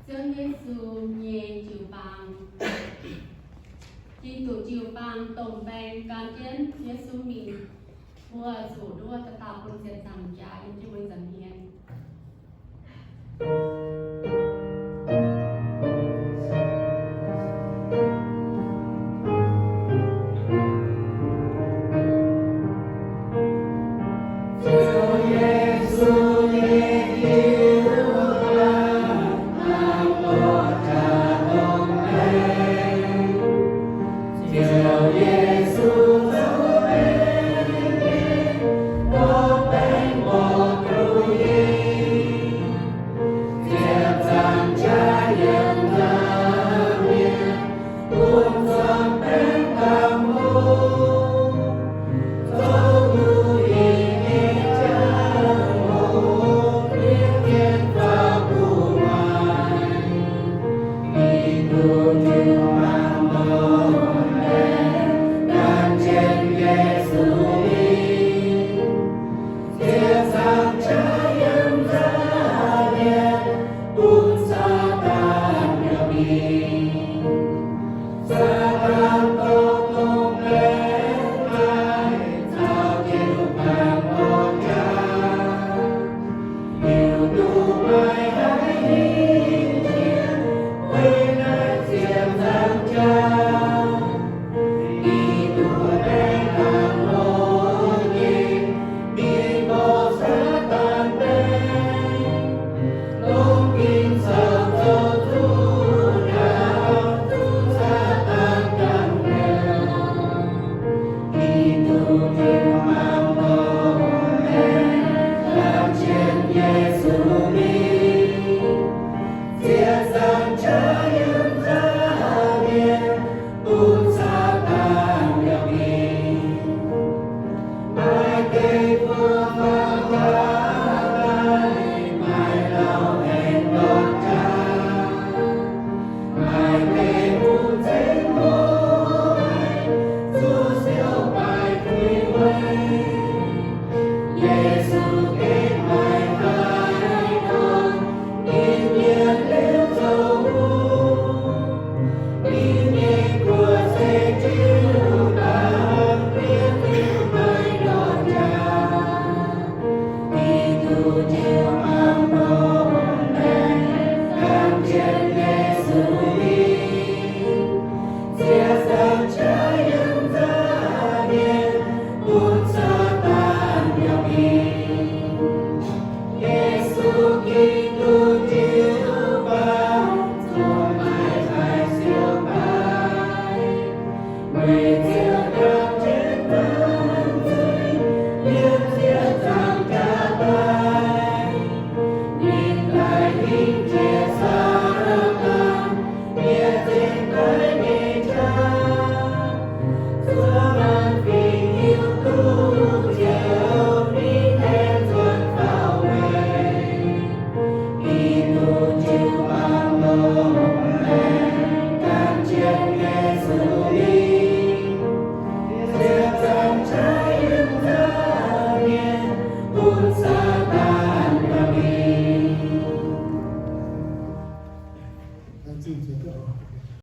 Chúa Giêsu nhẹ chịu bằng chi tổ chịu bằng tổng bèn can chiến Giêsu mình vua chủ đua ta tạo con diện giảm trái cho mình giảm hiền Hãy subscribe cho kênh Ghiền Mì Gõ để không bỏ lỡ